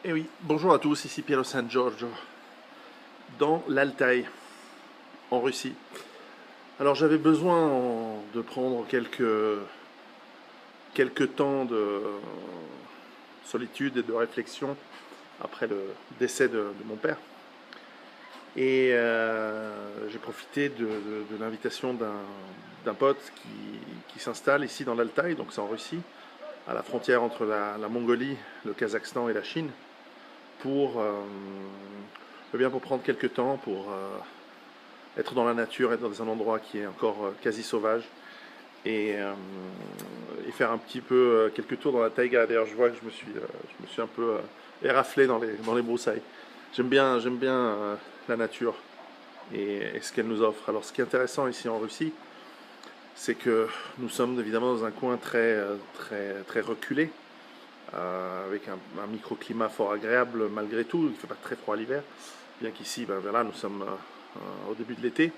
Eh oui, bonjour à tous, ici Piero San Giorgio, dans l'Altaï, en Russie. Alors j'avais besoin de prendre quelques temps de solitude et de réflexion après le décès de mon père. Et j'ai profité de l'invitation d'un pote qui s'installe ici dans l'Altaï, donc c'est en Russie, à la frontière entre la Mongolie, le Kazakhstan et la Chine, pour prendre quelques temps, pour être dans la nature, être dans un endroit qui est encore quasi sauvage et faire un petit peu quelques tours dans la taïga. D'ailleurs, je vois que je me suis un peu éraflé dans les broussailles. J'aime bien la nature et ce qu'elle nous offre. Alors, ce qui est intéressant ici en Russie, c'est que nous sommes évidemment dans un coin très reculé, avec un microclimat fort agréable malgré tout. Il ne fait pas très froid l'hiver, bien qu'ici, ben, voilà, nous sommes au début de l'été.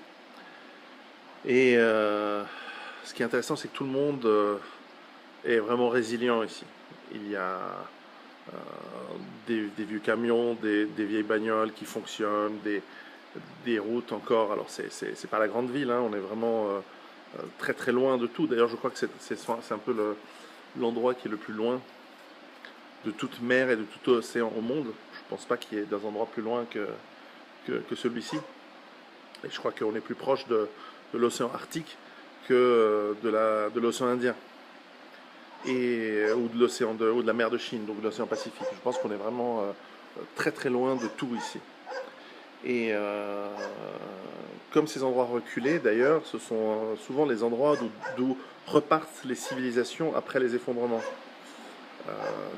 Et ce qui est intéressant, c'est que tout le monde est vraiment résilient ici. Il y a euh, des vieux camions, des vieilles bagnoles qui fonctionnent, des routes encore. Alors, c'est pas la grande ville, hein, on est vraiment très loin de tout. D'ailleurs, je crois que c'est un peu l'endroit qui est le plus loin de toute mer et de tout océan au monde. Je pense pas qu'il y ait des endroits plus loin que celui-ci. Et je crois qu'on est plus proche de l'océan Arctique que de l'océan Indien ou de la mer de Chine, donc de l'océan Pacifique. Je pense qu'on est vraiment très loin de tout ici. Et comme ces endroits reculés, d'ailleurs, ce sont souvent les endroits d'où repartent les civilisations après les effondrements.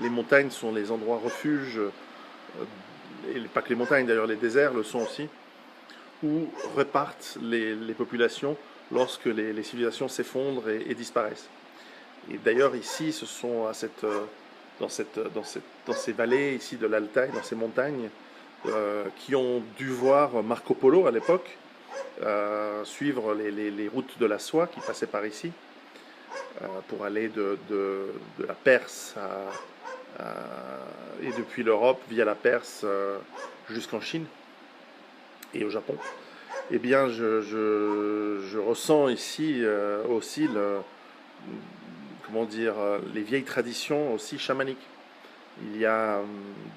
Les montagnes sont les endroits refuges, et pas que les montagnes d'ailleurs, les déserts le sont aussi, où repartent les populations lorsque les civilisations s'effondrent et disparaissent. Et d'ailleurs ici, ce sont dans ces vallées ici de l'Altaï, dans ces montagnes, qui ont dû voir Marco Polo à l'époque, suivre les routes de la soie qui passaient par ici, pour aller de la Perse et depuis l'Europe via la Perse jusqu'en Chine et au Japon. Eh bien, je ressens ici aussi comment dire, les vieilles traditions aussi chamaniques. Il y a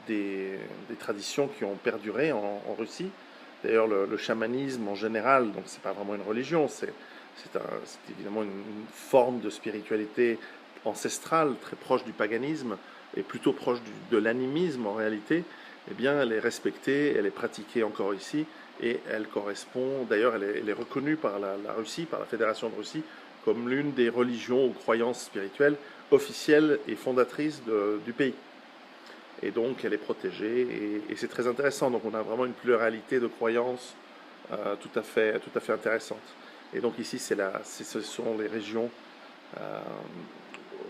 des traditions qui ont perduré en Russie. D'ailleurs, le chamanisme en général, donc c'est pas vraiment une religion, c'est évidemment une forme de spiritualité ancestrale, très proche du paganisme et plutôt proche de l'animisme en réalité. Eh bien, elle est respectée, elle est pratiquée encore ici et elle correspond, d'ailleurs, elle est reconnue par la Russie, par la Fédération de Russie, comme l'une des religions ou croyances spirituelles officielles et fondatrices du pays. Et donc, elle est protégée et c'est très intéressant. Donc, on a vraiment une pluralité de croyances tout à fait intéressante. Et donc, ici, ce sont les régions euh,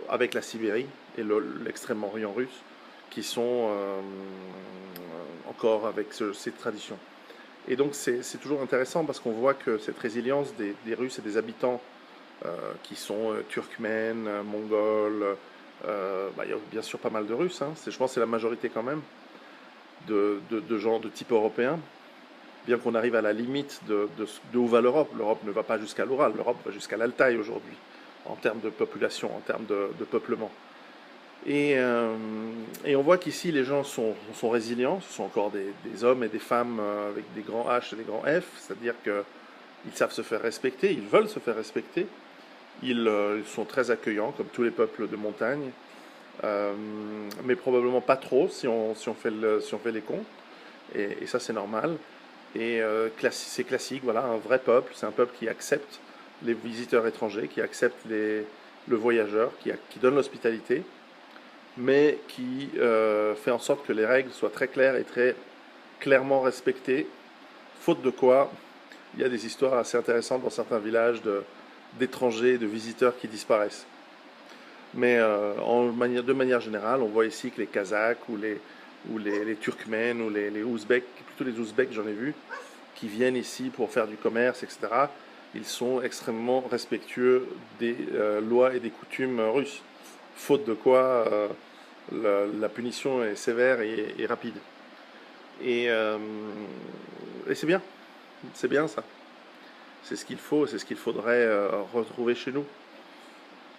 avec la Sibérie et l'extrême-orient russe qui sont encore avec ces traditions. Et donc, c'est toujours intéressant parce qu'on voit que cette résilience des Russes et des habitants qui sont turkmènes, mongols, bah, il y a bien sûr pas mal de Russes, hein. Je pense que c'est la majorité quand même de gens de type européen, bien qu'on arrive à la limite de où va l'Europe. L'Europe ne va pas jusqu'à l'Oural, l'Europe va jusqu'à l'Altaï aujourd'hui, en termes de population, en termes de peuplement. Et, euh, et on voit qu'ici les gens sont résilients, ce sont encore des hommes et des femmes avec des grands H et des grands F, c'est-à-dire qu'ils savent se faire respecter, ils veulent se faire respecter, ils sont très accueillants, comme tous les peuples de montagne, euh, mais probablement pas trop si on fait les cons, et ça c'est normal. Et c'est classique, voilà, un vrai peuple, c'est un peuple qui accepte les visiteurs étrangers, qui accepte le voyageur, qui donne l'hospitalité, mais qui fait en sorte que les règles soient très claires et très clairement respectées, faute de quoi il y a des histoires assez intéressantes dans certains villages d'étrangers, de visiteurs qui disparaissent. Mais de manière générale, on voit ici que les Kazakhs ou les Turkmènes ou les Ouzbeks, plutôt les Ouzbeks j'en ai vu, qui viennent ici pour faire du commerce, etc., ils sont extrêmement respectueux des lois et des coutumes russes. Faute de quoi, la punition est sévère et rapide. Et, euh, et c'est bien ça. C'est ce qu'il faut, c'est ce qu'il faudrait retrouver chez nous.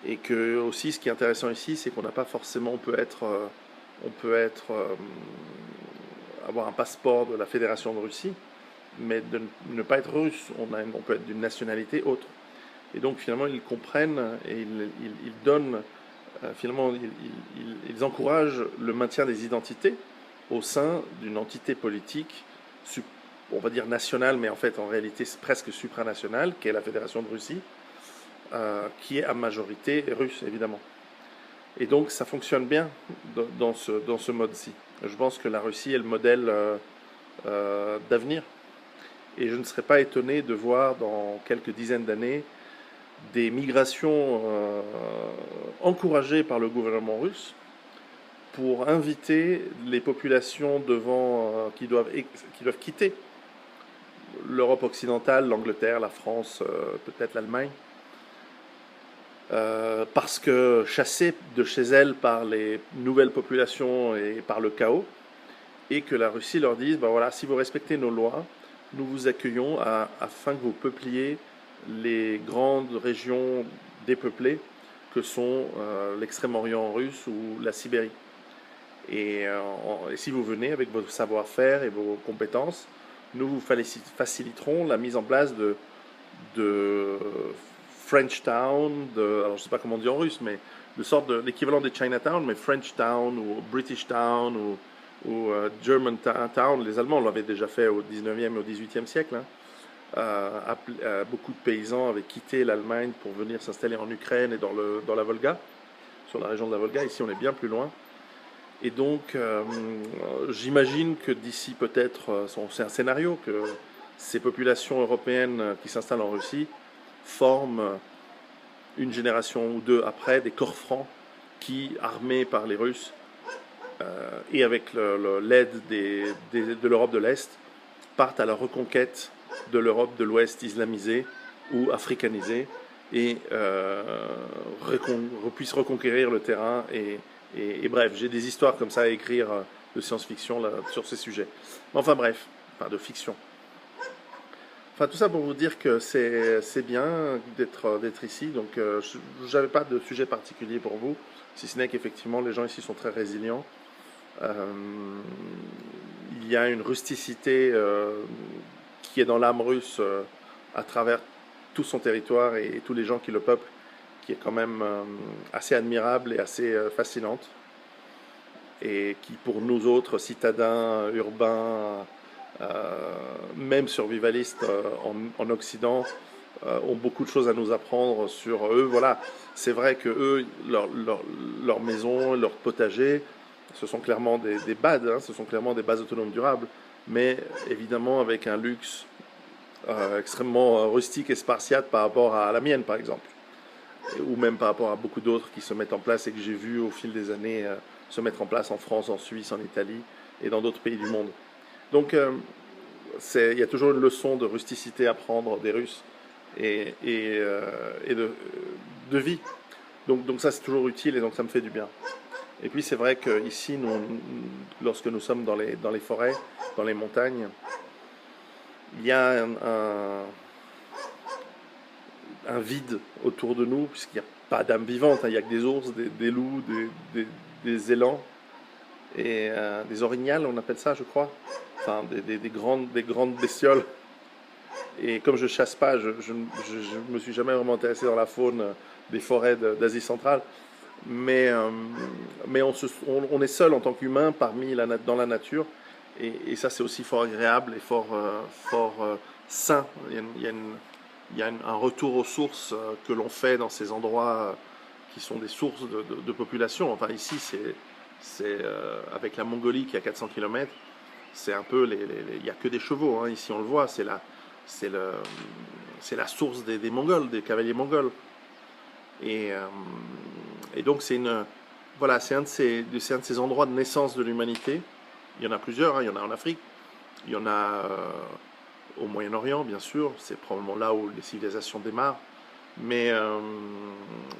Et que aussi, ce qui est intéressant ici, c'est qu'on n'a pas forcément, on peut être, avoir un passeport de la Fédération de Russie, mais de ne pas être russe. On peut être d'une nationalité autre. Et donc finalement, ils comprennent et ils donnent, finalement, ils encouragent le maintien des identités au sein d'une entité politique, on va dire nationale, mais en fait en réalité c'est presque supranationale, qui est la Fédération de Russie, qui est à majorité russe évidemment. Et donc ça fonctionne bien dans ce mode-ci. Je pense que la Russie est le modèle d'avenir. Et je ne serais pas étonné de voir dans quelques dizaines d'années des migrations encouragées par le gouvernement russe pour inviter les populations qui doivent quitter l'Europe occidentale, l'Angleterre, la France, peut-être l'Allemagne, parce que chassées de chez elles par les nouvelles populations et par le chaos, et que la Russie leur dise, ben voilà, si vous respectez nos lois, nous vous accueillons afin que vous peupliez les grandes régions dépeuplées que sont l'extrême-orient russe ou la Sibérie. Et si vous venez avec votre savoir-faire et vos compétences, nous vous faciliterons la mise en place de French Town, alors je ne sais pas comment on dit en russe, mais de sorte de l'équivalent des Chinatown, mais French Town ou British Town ou German Town. Les Allemands l'avaient déjà fait au 19e et au 18e siècle. Hein. Beaucoup de paysans avaient quitté l'Allemagne pour venir s'installer en Ukraine et dans la Volga, sur la région de la Volga. Ici, on est bien plus loin. Et donc, j'imagine que d'ici peut-être, c'est un scénario, que ces populations européennes qui s'installent en Russie forment une génération ou deux après des corps francs qui, armés par les Russes et avec l'aide de l'Europe de l'Est, partent à la reconquête de l'Europe de l'Ouest islamisée ou africanisée et puissent reconquérir le terrain et bref, j'ai des histoires comme ça à écrire de science-fiction sur ces sujets. Enfin bref, enfin de fiction. Enfin tout ça pour vous dire que c'est bien d'être ici. Donc je n'avais pas de sujet particulier pour vous, si ce n'est qu'effectivement les gens ici sont très résilients. Il y a une rusticité qui est dans l'âme russe à travers tout son territoire et tous les gens qui le peuplent, qui est quand même assez admirable et assez fascinante, et qui pour nous autres citadins urbains, même survivalistes en Occident, ont beaucoup de choses à nous apprendre sur eux. Voilà, c'est vrai que eux, leur maison, leur potager, ce sont clairement des BAD, hein, ce sont clairement des bases autonomes durables, mais évidemment avec un luxe extrêmement rustique et spartiate par rapport à la mienne, par exemple, ou même par rapport à beaucoup d'autres qui se mettent en place et que j'ai vu au fil des années se mettre en place en France, en Suisse, en Italie et dans d'autres pays du monde. Donc il y a toujours une leçon de rusticité à prendre des Russes et de vie. Donc ça c'est toujours utile et donc ça me fait du bien. Et puis c'est vrai qu'ici, lorsque nous sommes dans les forêts, dans les montagnes, il y a un vide autour de nous, puisqu'il n'y a pas d'âme vivante, hein. Il n'y a que des ours, des loups, des élans, et des orignals, on appelle ça, je crois. Enfin, des grandes bestioles. Et comme je chasse pas, je me suis jamais vraiment intéressé dans la faune des forêts d'Asie centrale. Mais on est seul en tant qu'humain dans la nature. Et ça, c'est aussi fort agréable et fort sain. Il y a un retour aux sources que l'on fait dans ces endroits qui sont des sources de population. Enfin, ici, c'est avec la Mongolie qui a 400 km, c'est un peu il n'y a que des chevaux. Hein. Ici, on le voit, c'est la source des Mongols, des cavaliers mongols. Et, et donc, voilà, c'est un de ces endroits de naissance de l'humanité. Il y en a plusieurs, hein. Il y en a en Afrique, il y en a au Moyen-Orient, bien sûr, c'est probablement là où les civilisations démarrent. Mais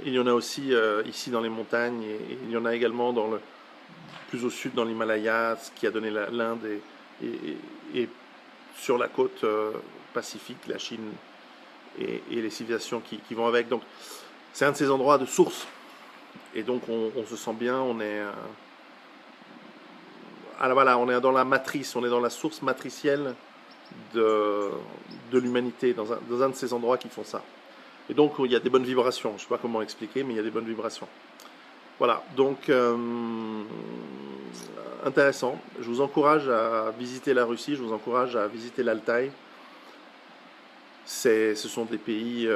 il y en a aussi ici dans les montagnes, et il y en a également plus au sud dans l'Himalaya, ce qui a donné l'Inde et sur la côte pacifique, la Chine et les civilisations qui vont avec. Donc c'est un de ces endroits de source. Et donc on se sent bien, on est voilà, on est dans la matrice, on est dans la source matricielle de l'humanité, dans un de ces endroits qui font ça. Et donc il y a des bonnes vibrations, je ne sais pas comment expliquer, mais il y a des bonnes vibrations. Voilà, donc intéressant. Je vous encourage à visiter la Russie, je vous encourage à visiter l'Altaï. Ce sont des pays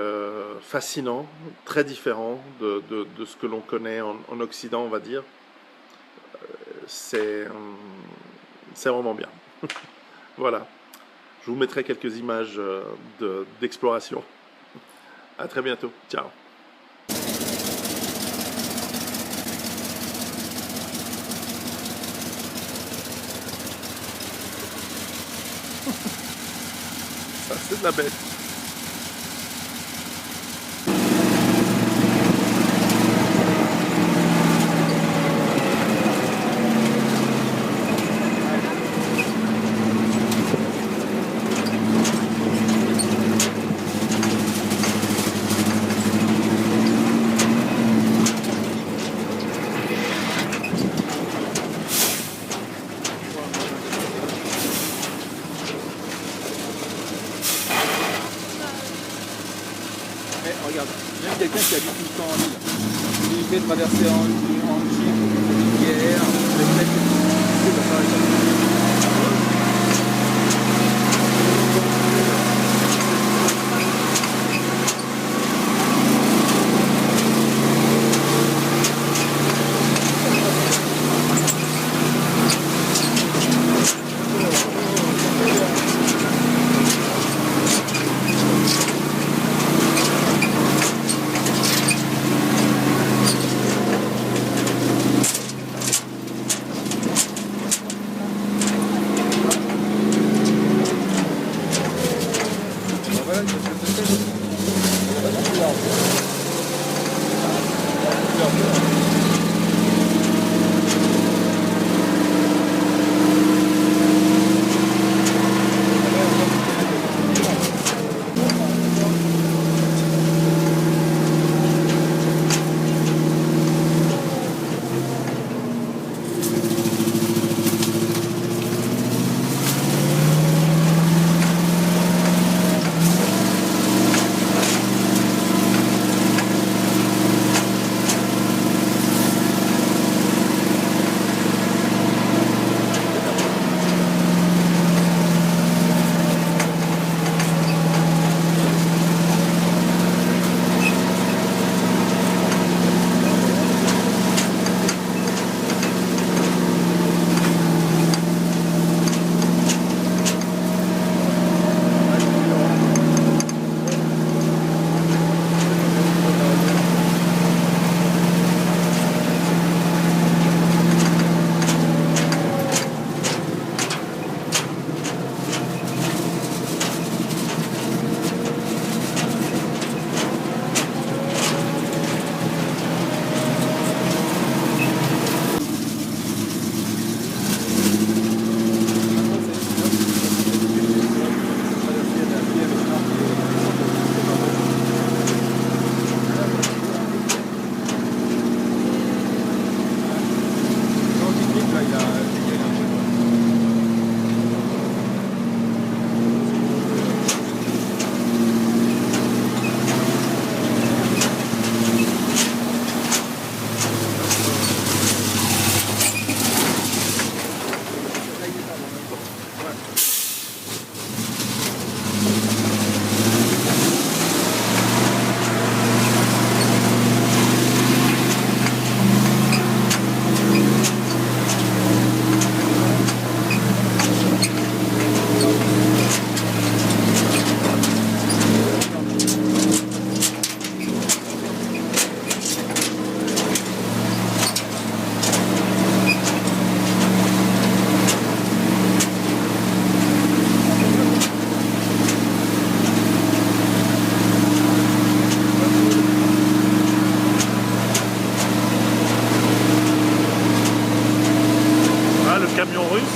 fascinants, très différents de ce que l'on connaît en Occident, on va dire. C'est vraiment bien. Voilà. Je vous mettrai quelques images d'exploration. À très bientôt. Ciao. Ça, c'est de la bête. Regarde, même quelqu'un qui habite tout le temps en île, il fait traverser en jeep, une guerre, avec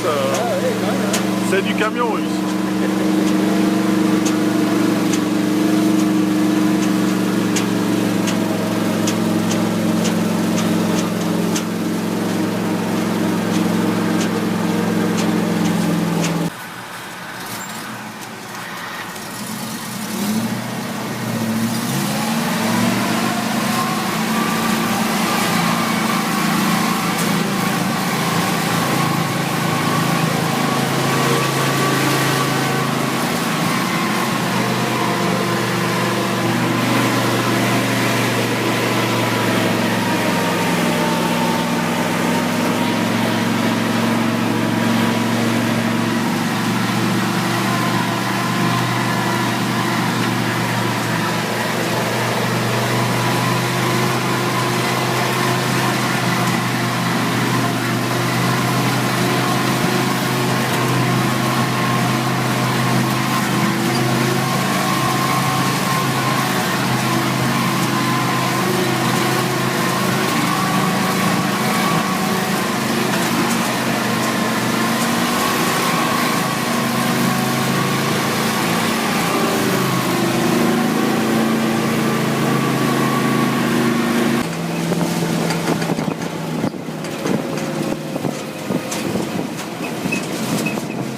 russe, ouais, quand même, hein. c'est du camion russe.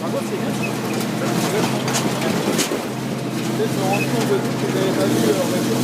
Par contre, c'est bien. Je me rends compte de tout que vous n'avez pas vu en voiture.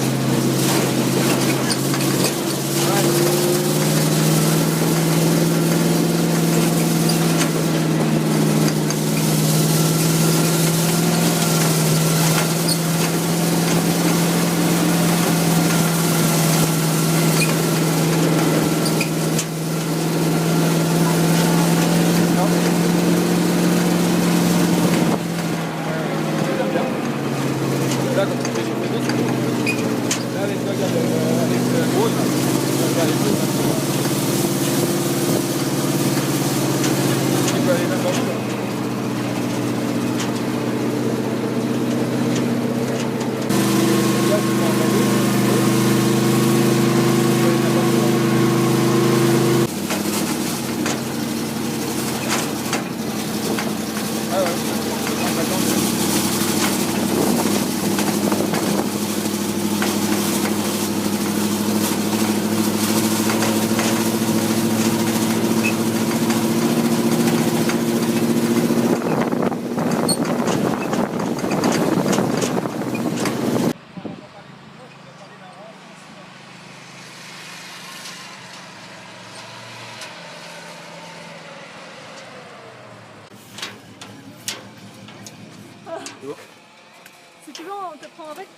Là, quand tu fais des photos, là, avec toi, regarde, avec le drone, regarde les photos. Tu peux aller n'importe où. Là, tu peux en regarder. Tu peux aller n'importe où. Ah ouais, on s'attend. Si tu veux, on te prend avec.